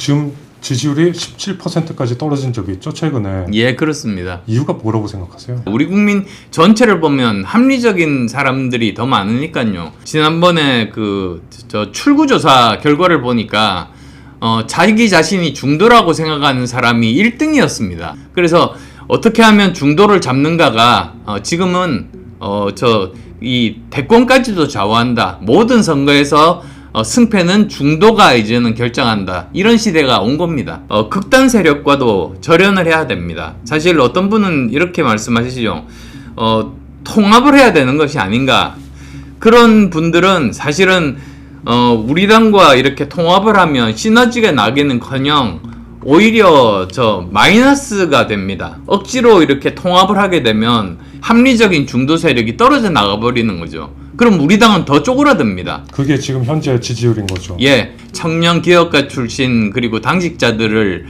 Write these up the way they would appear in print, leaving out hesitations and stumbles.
지금 지지율이 17%까지 떨어진 적이 있죠, 최근에. 예, 그렇습니다. 이유가 뭐라고 생각하세요? 우리 국민 전체를 보면 합리적인 사람들이 더 많으니까요. 지난번에 저 출구조사 결과를 보니까 자기 자신이 중도라고 생각하는 사람이 1등이었습니다. 그래서 어떻게 하면 중도를 잡는가가 지금은 이 대권까지도 좌우한다. 모든 선거에서 승패는 중도가 이제는 결정한다. 이런 시대가 온 겁니다. 극단 세력과도 절연을 해야 됩니다. 사실 어떤 분은 이렇게 말씀하시죠. 통합을 해야 되는 것이 아닌가. 그런 분들은 사실은 우리 당과 이렇게 통합을 하면 시너지가 나기는커녕 오히려 마이너스가 됩니다. 억지로 이렇게 통합을 하게 되면 합리적인 중도 세력이 떨어져 나가버리는 거죠. 그럼 우리 당은 더 쪼그라듭니다. 그게 지금 현재 지지율인 거죠. 예, 청년 기업가 출신 그리고 당직자들을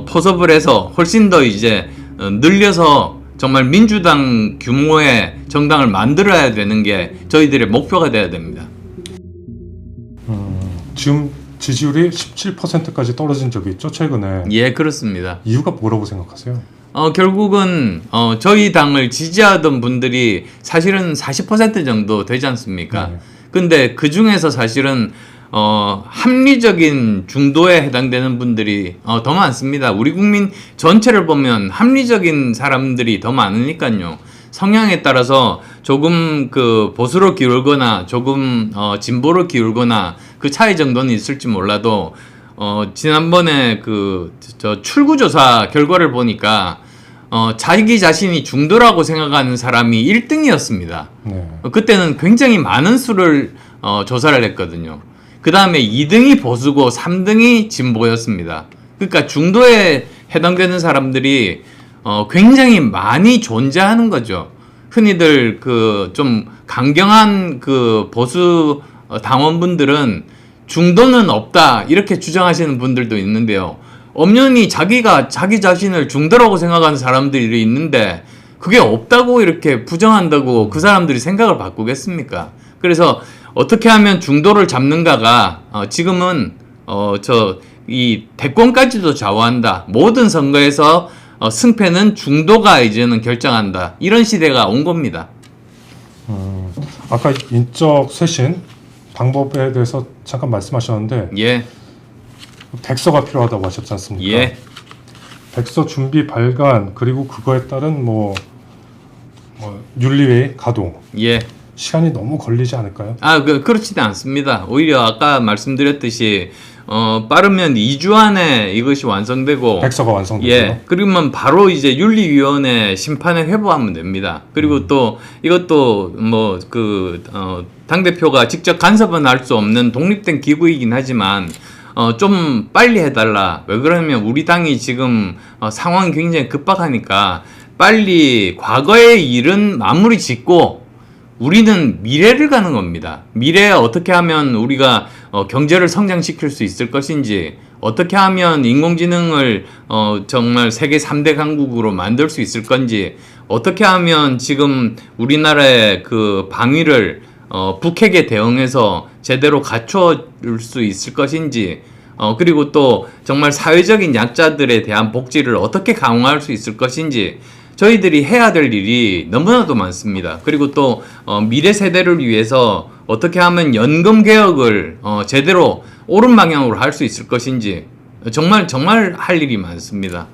포섭을 해서 훨씬 더 이제 늘려서 정말 민주당 규모의 정당을 만들어야 되는 게 저희들의 목표가 돼야 됩니다. 지금 지지율이 17%까지 떨어진 적이 있죠, 최근에. 예, 그렇습니다. 이유가 뭐라고 생각하세요? 결국은 저희 당을 지지하던 분들이 사실은 40% 정도 되지 않습니까? 네. 근데 그 중에서 사실은 합리적인 중도에 해당되는 분들이 더 많습니다. 우리 국민 전체를 보면 합리적인 사람들이 더 많으니까요. 성향에 따라서 조금 보수로 기울거나 조금 진보로 기울거나 그 차이 정도는 있을지 몰라도 지난번에 저 출구조사 결과를 보니까 자기 자신이 중도라고 생각하는 사람이 1등이었습니다. 네. 그때는 굉장히 많은 수를 조사를 했거든요. 그 다음에 2등이 보수고 3등이 진보였습니다. 그러니까 중도에 해당되는 사람들이 굉장히 많이 존재하는 거죠. 흔히들 좀 강경한 보수 당원분들은 중도는 없다 이렇게 주장하시는 분들도 있는데요. 엄연히 자기 자신을 중도라고 생각하는 사람들이 있는데 그게 없다고 이렇게 부정한다고 그 사람들이 생각을 바꾸겠습니까? 그래서 어떻게 하면 중도를 잡는가가 지금은 이 대권까지도 좌우한다. 모든 선거에서 승패는 중도가 이제는 결정한다. 이런 시대가 온 겁니다. 아까 인적 쇄신 방법에 대해서 잠깐 말씀하셨는데 예. 백서가 필요하다고 하셨지 않습니까? 예. 백서 준비 발간 그리고 그거에 따른 윤리위 가동 예. 시간이 너무 걸리지 않을까요? 그렇지는 않습니다. 오히려 아까 말씀드렸듯이 빠르면 2주 안에 이것이 완성되고 백서가 완성되죠. 예. 그러면 바로 이제 윤리위원회 심판에 회부하면 됩니다. 그리고 또 이것도 당대표가 직접 간섭은 할 수 없는 독립된 기구이긴 하지만 좀 빨리 해달라. 왜 그러냐면 우리 당이 지금 상황이 굉장히 급박하니까 빨리 과거의 일은 마무리 짓고 우리는 미래를 가는 겁니다. 미래에 어떻게 하면 우리가 경제를 성장시킬 수 있을 것인지, 어떻게 하면 인공지능을 정말 세계 3대 강국으로 만들 수 있을 건지, 어떻게 하면 지금 우리나라의 방위를 북핵에 대응해서 제대로 갖춰줄 수 있을 것인지, 그리고 또 정말 사회적인 약자들에 대한 복지를 어떻게 강화할 수 있을 것인지 저희들이 해야 될 일이 너무나도 많습니다. 그리고 또 미래 세대를 위해서 어떻게 하면 연금 개혁을 제대로 옳은 방향으로 할 수 있을 것인지 정말 할 일이 많습니다.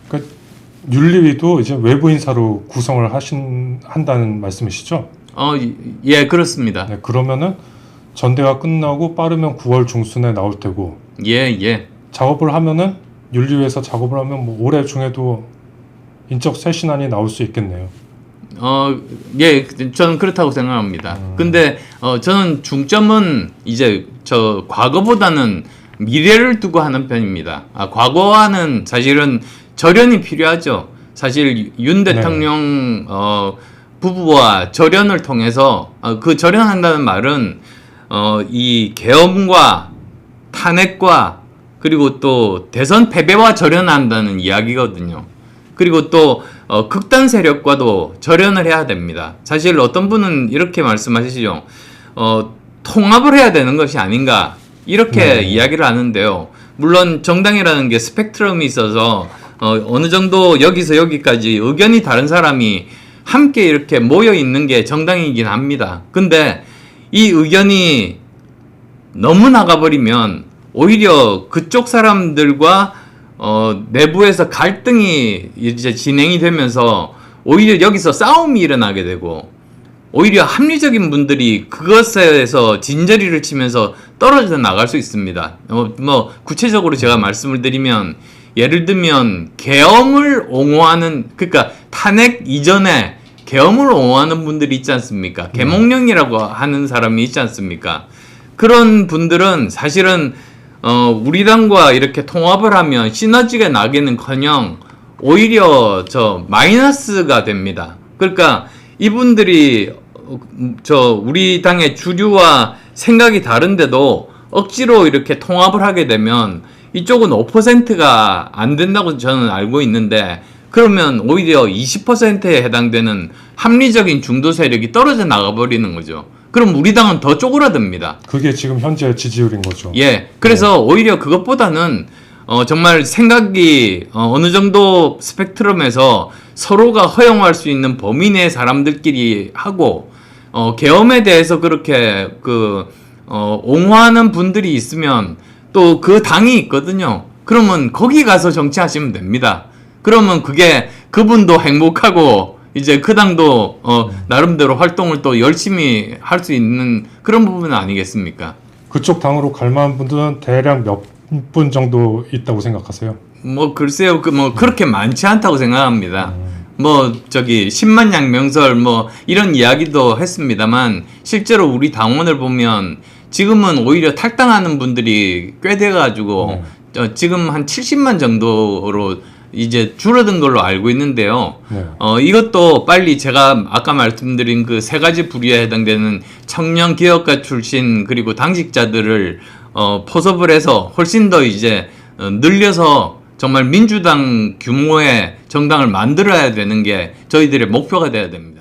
그러니까 윤리위도 이제 외부 인사로 구성을 한다는 말씀이시죠? 예, 그렇습니다. 네, 그러면은 전대가 끝나고 빠르면 9월 중순에 나올 테고. 예. 작업을 하면은 윤리위에서 작업을 하면 올해 중에도 인적 쇄신안이 나올 수 있겠네요. 예, 저는 그렇다고 생각합니다. 근데 저는 중점은 이제 과거보다는 미래를 두고 하는 편입니다. 과거와는 사실은 절연이 필요하죠. 사실 윤 대통령 부부와 절연을 통해서 그 절연한다는 말은 이 계엄과 탄핵과 그리고 또 대선 패배와 절연한다는 이야기거든요. 그리고 또 극단 세력과도 절연을 해야 됩니다. 사실 어떤 분은 이렇게 말씀하시죠. 통합을 해야 되는 것이 아닌가 이렇게 이야기를 하는데요. 물론 정당이라는 게 스펙트럼이 있어서 어느 정도 여기서 여기까지 의견이 다른 사람이 함께 이렇게 모여 있는 게 정당이긴 합니다. 근데 이 의견이 너무 나가버리면 오히려 그쪽 사람들과 내부에서 갈등이 이제 진행이 되면서 오히려 여기서 싸움이 일어나게 되고 오히려 합리적인 분들이 그것에서 진저리를 치면서 떨어져 나갈 수 있습니다. 뭐 구체적으로 제가 말씀을 드리면 예를 들면 계엄을 옹호하는 그러니까 탄핵 이전에 계엄을 옹호하는 분들이 있지 않습니까? 계몽령이라고 하는 사람이 있지 않습니까? 그런 분들은 사실은 우리 당과 이렇게 통합을 하면 시너지가 나기는커녕 오히려 마이너스가 됩니다. 그러니까 이분들이 우리 당의 주류와 생각이 다른데도 억지로 이렇게 통합을 하게 되면 이쪽은 5%가 안 된다고 저는 알고 있는데 그러면 오히려 20%에 해당되는 합리적인 중도 세력이 떨어져 나가버리는 거죠. 그럼 우리 당은 더 쪼그라듭니다. 그게 지금 현재 지지율인 거죠. 예. 그래서 오히려 그것보다는 정말 생각이 어느 정도 스펙트럼에서 서로가 허용할 수 있는 범위 내 사람들끼리 하고 계엄에 대해서 그렇게 옹호하는 분들이 있으면 또 그 당이 있거든요. 그러면 거기 가서 정치하시면 됩니다. 그러면 그게 그분도 행복하고 이제 그 당도 나름대로 활동을 또 열심히 할 수 있는 그런 부분 아니겠습니까? 그쪽 당으로 갈 만한 분들은 대략 몇 분 정도 있다고 생각하세요? 뭐 글쎄요, 그렇게 많지 않다고 생각합니다. 10만 양명설 이런 이야기도 했습니다만 실제로 우리 당원을 보면 지금은 오히려 탈당하는 분들이 꽤 돼가지고 지금 한 70만 정도로 이제 줄어든 걸로 알고 있는데요. 네. 이것도 빨리 제가 아까 말씀드린 그 세 가지 부류에 해당되는 청년 기업가 출신 그리고 당직자들을 포섭을 해서 훨씬 더 이제 늘려서 정말 민주당 규모의 정당을 만들어야 되는 게 저희들의 목표가 돼야 됩니다.